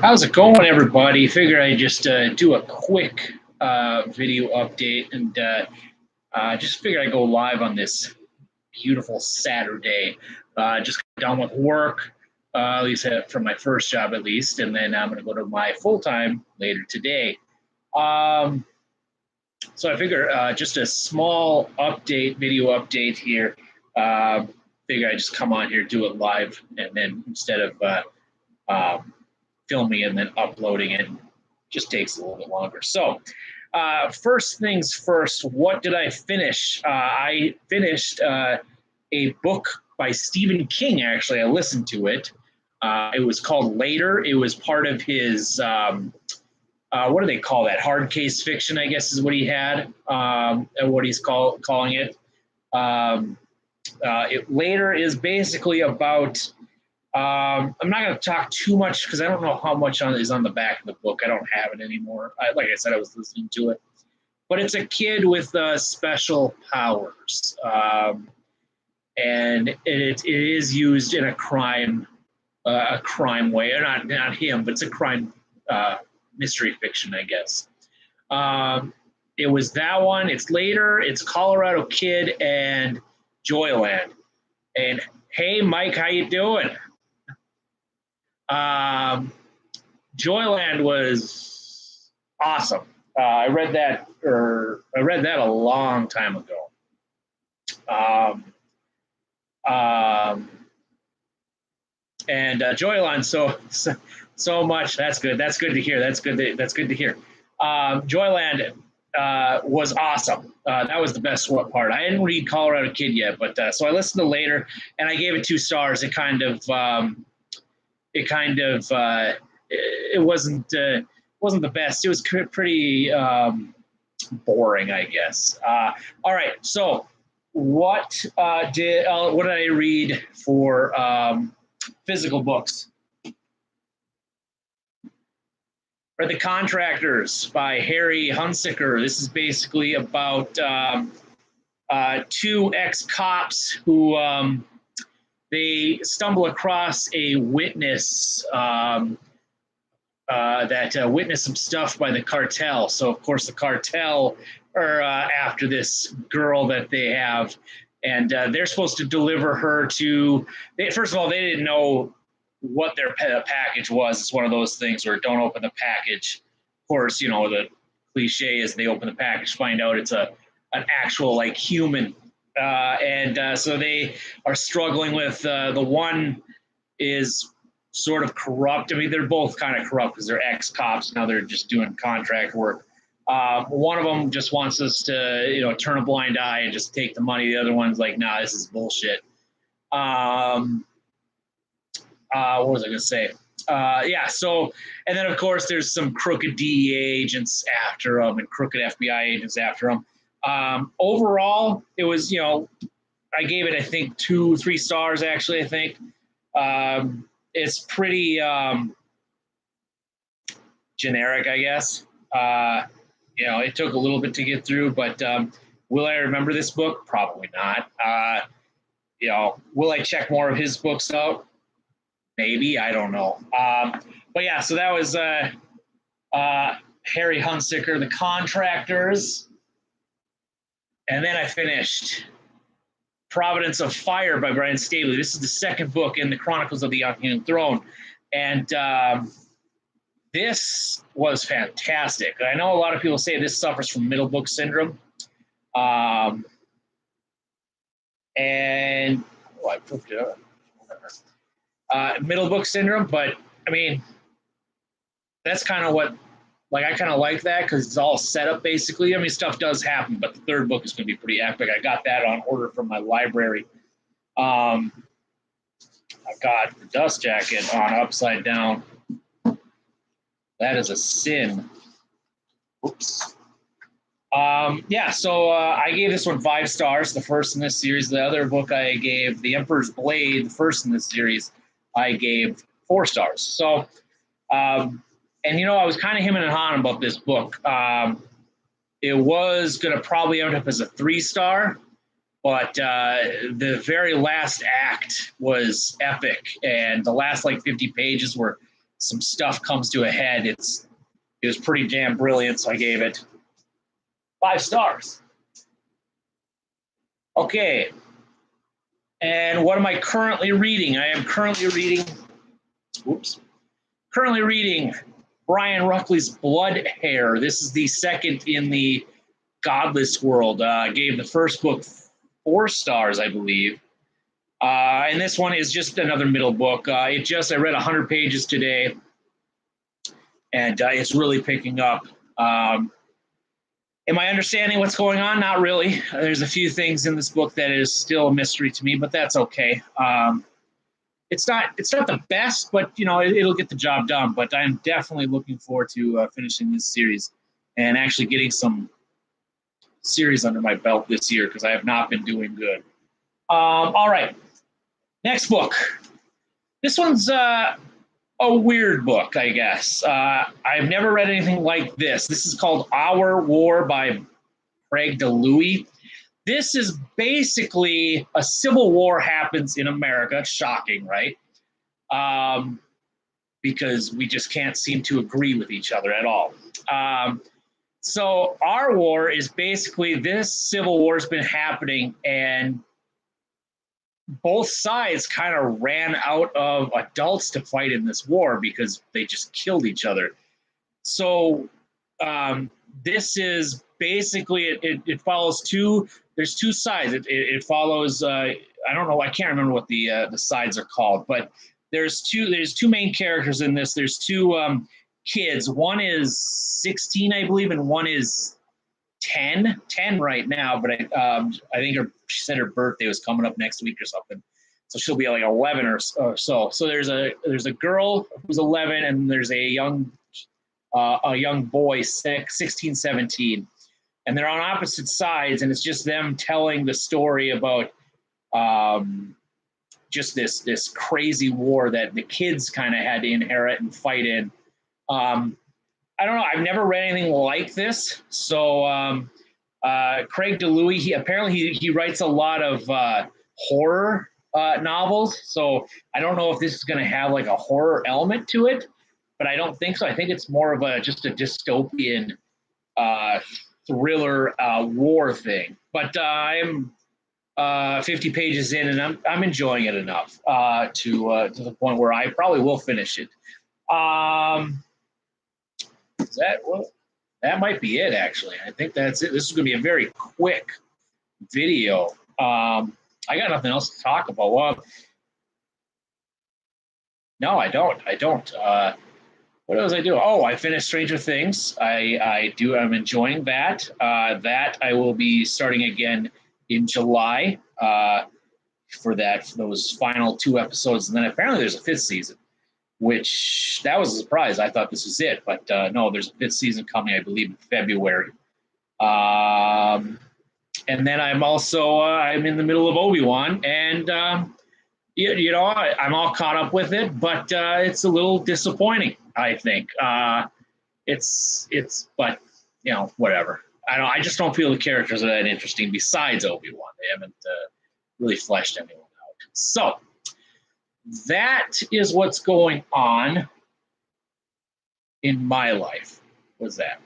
How's it going, everybody? Figure I'd just do a quick video update and just figure I'd go live on this beautiful Saturday. Just got done with work, at least from my first job, at least, and then I'm going to go to my full time later today. So I figure just a small update, video update here. Figure I just come on here, do it live, and then instead of filming and then uploading it just takes a little bit longer. So first things first, what did I finish? I finished a book by Stephen King, actually. I listened to it. It was called Later. It was part of his, what do they call that? Hard case fiction, I guess is what he had, and what he's calling it. Later is basically about, I'm not going to talk too much because I don't know how much is on the back of the book. I don't have it anymore. Like I said, I was listening to it. But it's a kid with special powers. And it is used in a crime way. Not him, but it's a crime mystery fiction, I guess. It was that one. It's Later. It's Colorado Kid and Joyland. And hey, Mike, how you doing? Joyland was awesome. I read that a long time ago. And Joyland so much. That's good. That's good to hear. That's good to hear. Joyland was awesome. That was the best part. I didn't read Colorado Kid yet, but so I listened to Later, and I gave it 2 stars. It wasn't the best. It was pretty boring, I guess. All right, so what did I read for physical books? Read The Contractors by Harry Hunsicker. This is basically about 2 ex-cops who they stumble across a witness that witnessed some stuff by the cartel. So, of course, the cartel are after this girl that they have, and they're supposed to deliver her to first of all, they didn't know what their package was. It's one of those things where don't open the package. Of course, you know, the cliche is they open the package, find out it's an actual like human. So they are struggling with the one is sort of corrupt. I mean, they're both kind of corrupt because they're ex-cops. Now they're just doing contract work. One of them just wants us to, turn a blind eye and just take the money. The other one's like, nah, this is bullshit. What was I going to say? So, and then of course there's some crooked DEA agents after them and crooked FBI agents after them. Overall, it was, I gave it, I think 2-3 stars actually, I think. It's pretty generic, I guess. It took a little bit to get through, but will I remember this book? Probably not. Will I check more of his books out? Maybe, I don't know. But yeah, so that was Harry Hunsicker, The Contractors. And then I finished Providence of Fire by Brian Staley. This is the second book in the Chronicles of the Young Throne. And this was fantastic. I know a lot of people say this suffers from middle book syndrome. I pooped it up. Middle book syndrome, but I mean, that's kind of what, like, I kind of like that because it's all set up basically. I mean, stuff does happen, but the third book is going to be pretty epic. I got that on order from my library. I got the Dust Jacket on Upside Down. That is a sin. Oops. So I gave this one 5 stars, the first in this series. The other book I gave, The Emperor's Blade, the first in this series, I gave 4 stars. So, I was kind of hemming and hawing about this book. It was going to probably end up as a 3-star, but the very last act was epic, and the last 50 pages were some stuff comes to a head. It was pretty damn brilliant, so I gave it 5 stars. Okay. And what am I currently reading? I am currently reading Brian Ruckley's Blood Hair. This is the second in the Godless world. I gave the first book 4 stars, I believe. And this one is just another middle book. I read 100 pages today, and it's really picking up. Am I understanding what's going on? Not really. There's a few things in this book that is still a mystery to me, but that's okay. It's not the best, but it'll get the job done. But I'm definitely looking forward to finishing this series and actually getting some series under my belt this year, because I have not been doing good. All right, next book. This one's a weird book, I guess. I've never read anything like this. This is called Our War by Craig DeLuey. This is basically a civil war happens in America. Shocking, right? Because we just can't seem to agree with each other at all. So our war is basically, this civil war has been happening, and both sides kind of ran out of adults to fight in this war because they just killed each other. So this is basically, it follows there's 2 sides. It follows, I don't know, I can't remember what the sides are called, but there's two main characters in this. There's 2 kids. One is 16, I believe, and one is 10 right now, but I think she said her birthday was coming up next week or something, so she'll be like 11 or so. So there's a girl who's 11, and there's a young boy, 16, 17, and they're on opposite sides, and it's just them telling the story about just this crazy war that the kids kind of had to inherit and fight in. I don't know. I've never read anything like this. So Craig DeLuey, he writes a lot of horror novels. So I don't know if this is going to have like a horror element to it, but I don't think so. I think it's more of just a dystopian thriller war thing. But I'm 50 pages in, and I'm enjoying it enough to the point where I probably will finish it. That might be it, actually. I think that's it. This is going to be a very quick video. I got nothing else to talk about. Well, no, I don't. What else I do? Oh, I finished Stranger Things. I'm enjoying that. That I will be starting again in July for those final 2 episodes, and then apparently there's a 5th season, which that was a surprise. I thought this was it, but no, there's a 5th season coming, I believe, in February. And then I'm also I'm in the middle of Obi-Wan, and I'm all caught up with it, but it's a little disappointing, I think. But whatever. I just don't feel the characters are that interesting besides Obi-Wan. They haven't really fleshed anyone out. So that is what's going on in my life. What's that?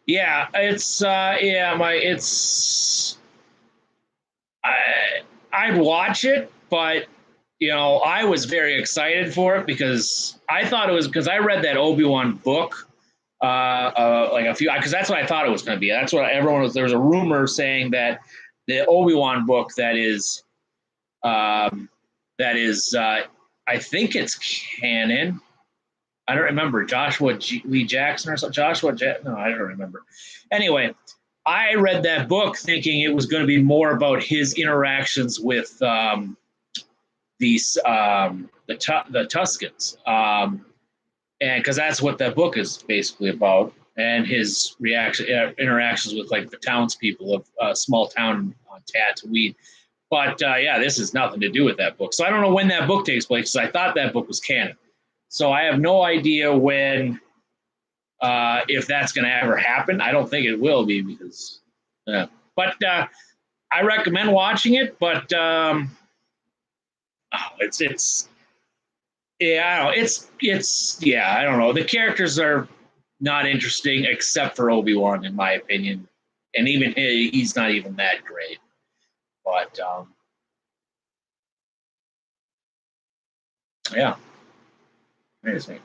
Yeah, I'd watch it, but I was very excited for it because I thought it was, because I read that Obi-Wan book because that's what I thought it was going to be. That's what everyone was. There was a rumor saying that the Obi-Wan book that is I think it's canon. I don't remember. Joshua Lee Jackson or something. No, I don't remember. Anyway, I read that book thinking it was going to be more about his interactions with the Tuscans, and because that's what that book is basically about, and his interactions with like the townspeople of a small town on Tatooine. But this has nothing to do with that book. So I don't know when that book takes place, because I thought that book was canon. So I have no idea when, if that's going to ever happen. I don't think it will be, because, but I recommend watching it, but it's yeah, I don't know. It's yeah, I don't know. The characters are not interesting except for Obi-Wan, in my opinion, and even he's not even that great. But yeah, amazing.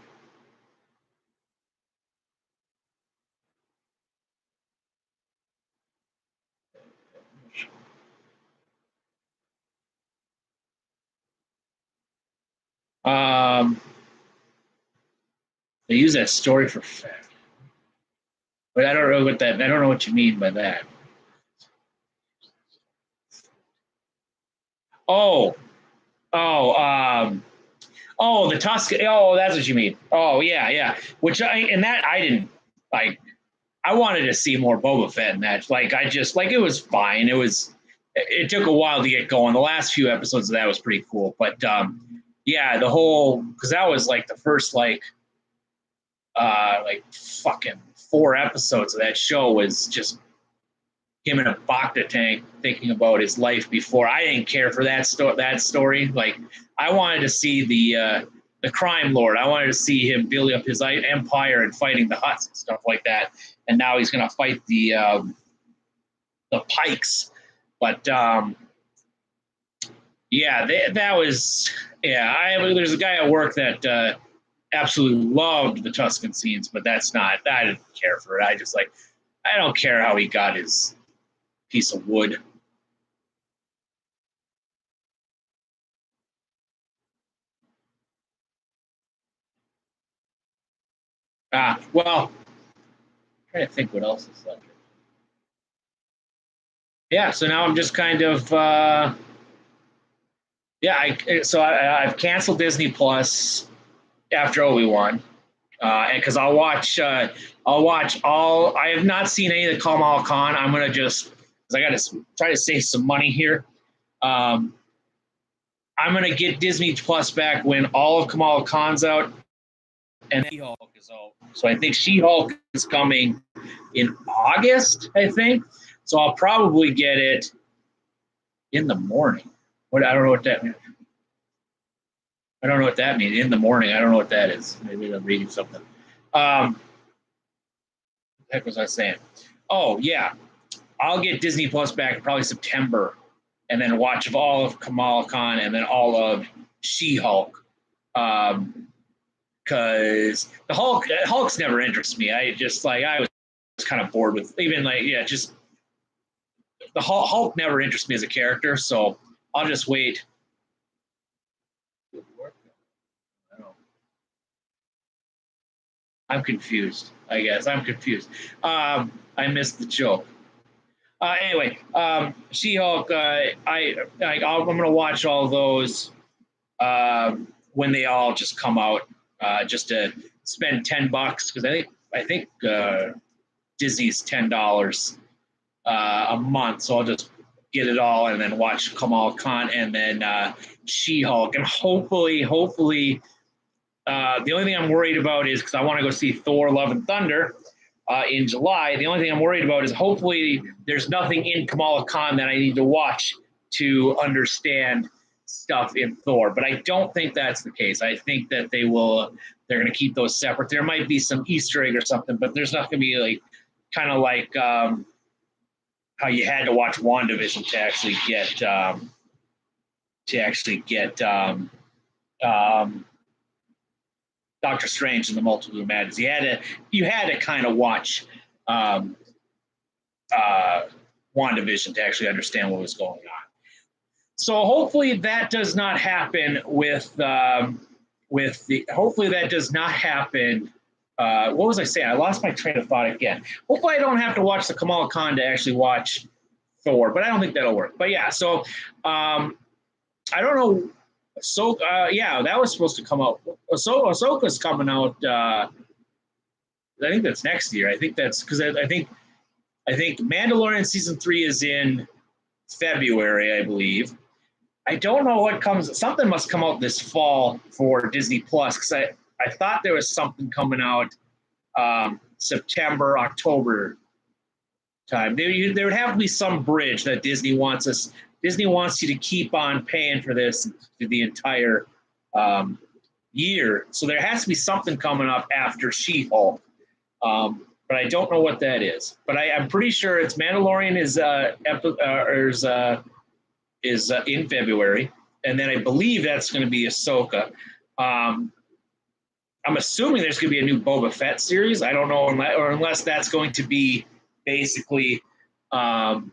Um, they use that story for fact, but I don't know what that. I don't know what you mean by that. Oh, oh, oh, the Tuscan. Oh, that's what you mean. Oh, yeah, yeah. Which I didn't like. I wanted to see more Boba Fett in that. Like, I just like it was fine. It was. It took a while to get going. The last few episodes of that was pretty cool, but yeah, the whole because that was like the first like fucking 4 episodes of that show was just him in a Bacta tank thinking about his life before. I didn't care for that story. Like I wanted to see the crime lord. I wanted to see him building up his empire and fighting the Hutts and stuff like that. And now he's going to fight the Pikes. But yeah, that was yeah. There's a guy at work that absolutely loved the Tuscan scenes, but that's not. I didn't care for it. I just like I don't care how he got his piece of wood. Well, I'm trying to think what else is left. Yeah, so now I'm just kind of yeah. I've canceled Disney Plus after Obi-Wan, and because I'll watch all. I have not seen any of the Kamal Khan. I'm gonna just because I got to try to save some money here. Um, I'm gonna get Disney Plus back when all of Kamal Khan's out and She-Hulk is out. So I think She-Hulk is coming in August. I think so. I'll probably get it in the morning. What I don't know what that means. I don't know what that means. In the morning, I don't know what that is. Maybe I'm reading something. What the heck was I saying? Oh yeah, I'll get Disney Plus back probably September, and then watch all of Kamal Khan and then all of She-Hulk. Because Hulk's never interests me. I just like I was kind of bored with even like yeah, just the Hulk never interests me as a character. So I'll just wait. I'm confused. I guess I'm confused. I missed the joke. Anyway, She-Hulk. I'm gonna watch all those when they all just come out, just to spend $10 because I think Disney's $10 a month, so I'll just get it all and then watch Kamal Khan and then She-Hulk, and hopefully the only thing I'm worried about is because I want to go see Thor: Love and Thunder in July. The only thing I'm worried about is hopefully there's nothing in Kamala Khan that I need to watch to understand stuff in Thor. But I don't think that's the case. I think that they're going to keep those separate. There might be some Easter egg or something, but there's not going to be like kind of like how you had to watch WandaVision to actually get Doctor Strange and the Multiple of Madness. You had to kind of watch um, WandaVision to actually understand what was going on. So hopefully that does not happen with the. Hopefully that does not happen. What was I saying? I lost my train of thought again. Hopefully I don't have to watch the Kamala Khan to actually watch Thor, but I don't think that'll work. But yeah, so I don't know. So yeah, that was supposed to come out. Ahsoka's coming out. I think that's next year. I think that's because I think Mandalorian season 3 is in February, I believe. I don't know what comes. Something must come out this fall for Disney Plus because I thought there was something coming out September, October time. There would have to be some bridge that Disney wants us. Disney wants you to keep on paying for this through the entire year. So there has to be something coming up after She-Hulk. But I don't know what that is. But I'm pretty sure it's Mandalorian is in February, and then I believe that's going to be Ahsoka. I'm assuming there's going to be a new Boba Fett series. I don't know, unless that's going to be basically Mandalorian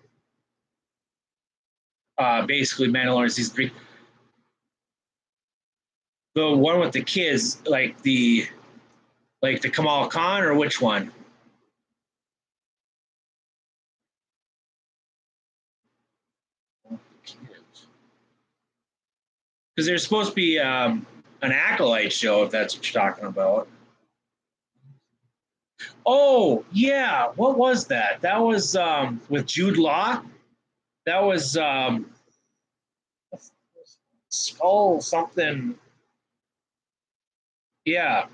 season 3. The one with the kids, like the Kamal Khan, or which one? Because there's supposed to be an Acolyte show, if that's what you're talking about. Oh, yeah. What was that? That was with Jude Law. That was Skull something. Yeah.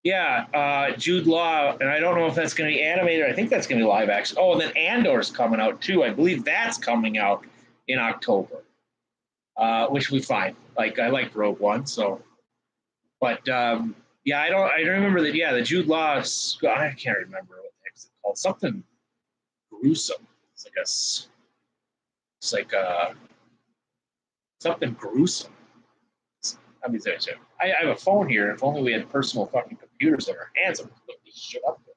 Yeah, Jude Law, and I don't know if that's going to be animated. I think that's going to be live action. Oh, and then Andor's coming out too. I believe that's coming out in October, which we find. Like I like Rogue One, so. But yeah, I don't remember that. Yeah, the Jude Law. I can't remember what the heck it's called. Something gruesome. It's like something gruesome. I mean, I have a phone here. If only we had personal fucking computers in our hands, I would look this shit up with.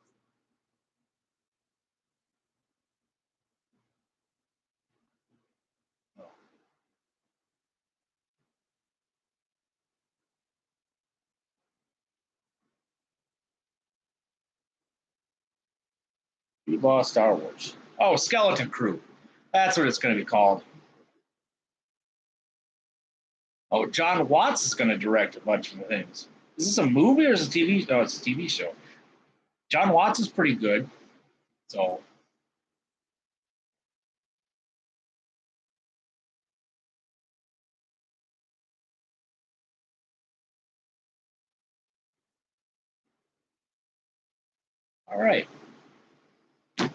We lost Star Wars. Oh, Skeleton Crew. That's what it's going to be called. Oh, John Watts is going to direct a bunch of things. Is this a movie or is it a TV? No, it's a TV show. John Watts is pretty good. So. All right. Well,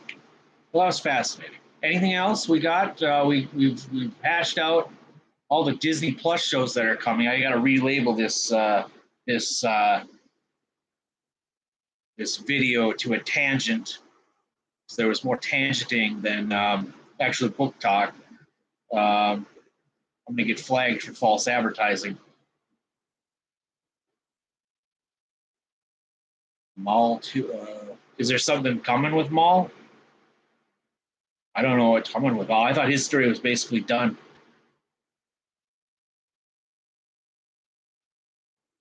that was fascinating. Anything else we got? We've hashed out all the Disney Plus shows that are coming. I got to relabel this video to a tangent. So there was more tangenting than actual book talk. I'm going to get flagged for false advertising. Maul 2. Is there something coming with Maul? I don't know what's coming with Maul. I thought his story was basically done.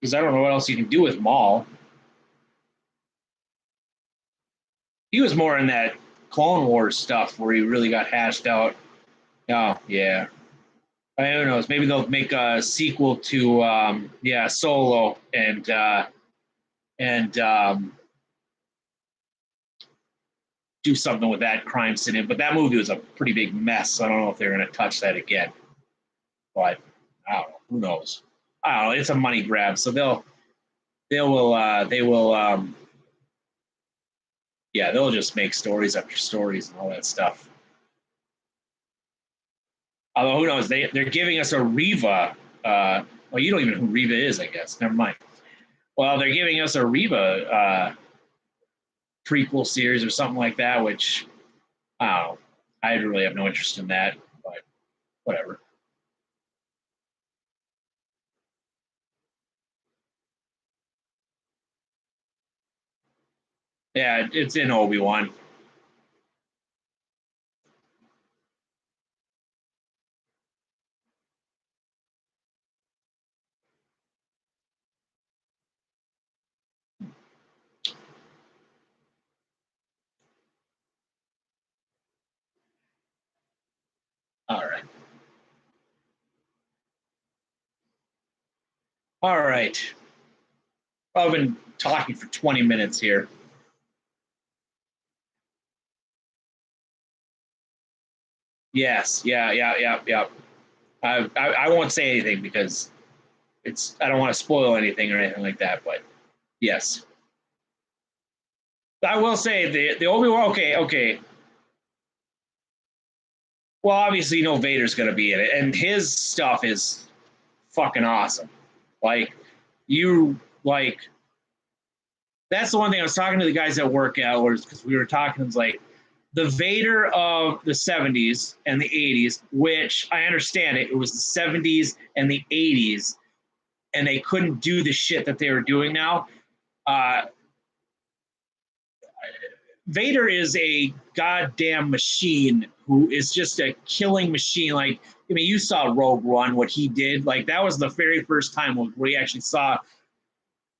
Because I don't know what else you can do with Maul. He was more in that Clone Wars stuff where he really got hashed out. Oh, yeah. I don't know. Maybe they'll make a sequel to Solo and do something with that crime scene. But that movie was a pretty big mess. So I don't know if they're going to touch that again. But I don't know. Who knows? I don't know. It's a money grab. So they'll just make stories after stories and all that stuff. Although who knows? They're giving us a Reva. Well, you don't even know who Reva is, I guess. Never mind. Well, they're giving us a Reva prequel series or something like that, which I don't know. I really have no interest in that, but whatever. Yeah, it's in Obi-Wan. All right. All right. I've been talking for 20 minutes here. Yes. Yeah. I won't say anything because I don't want to spoil anything or anything like that, but yes. I will say the Obi-Wan. Okay. Well, obviously, you know Vader's going to be in it, and his stuff is fucking awesome. Like you like that's the one thing I was talking to the guys at work hours because we were talking. It's like the Vader of the 70s and the 80s, which I understand it was the 70s and the 80s, and they couldn't do the shit that they were doing now. Uh, Vader is a goddamn machine who is just a killing machine. Like, I mean, you saw Rogue One, what he did. Like, that was the very first time where we actually saw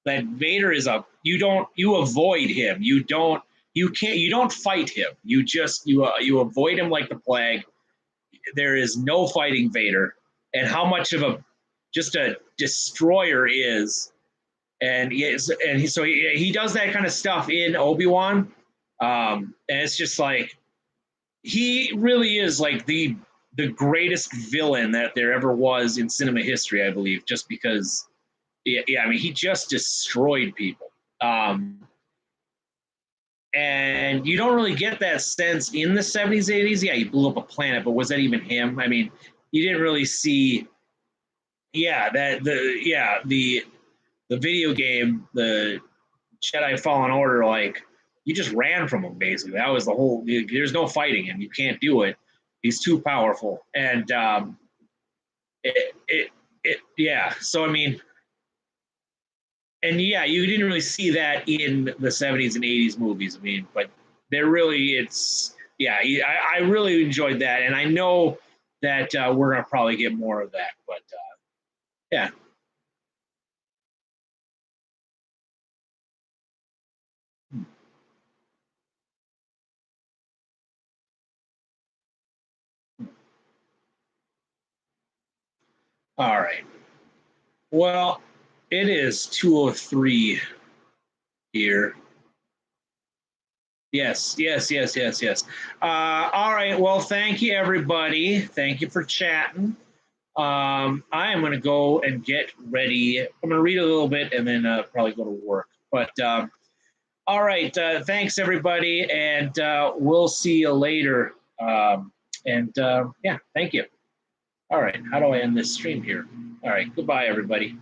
that Vader is you avoid him. You don't fight him. You avoid him like the plague. There is no fighting Vader, and how much of just a destroyer is, and he does that kind of stuff in Obi-Wan, and it's just like he really is like the greatest villain that there ever was in cinema history, I believe, just because I mean, he just destroyed people. And you don't really get that sense in the 70s, 80s. Yeah, he blew up a planet, but was that even him? I mean, you didn't really see, the video game, the Jedi Fallen Order, like you just ran from him basically. That was the whole. There's no fighting him. You can't do it. He's too powerful, and yeah. So I mean, and yeah, you didn't really see that in the 70s and 80s movies. I mean, but they're really, I really enjoyed that. And I know that we're going to probably get more of that. But yeah. All right. Well, it is 2:03 here. Yes. All right. Well, thank you, everybody. Thank you for chatting. I am going to go and get ready. I'm going to read a little bit and then probably go to work. But all right. Thanks, everybody. And we'll see you later. Yeah, thank you. All right. How do I end this stream here? All right. Goodbye, everybody.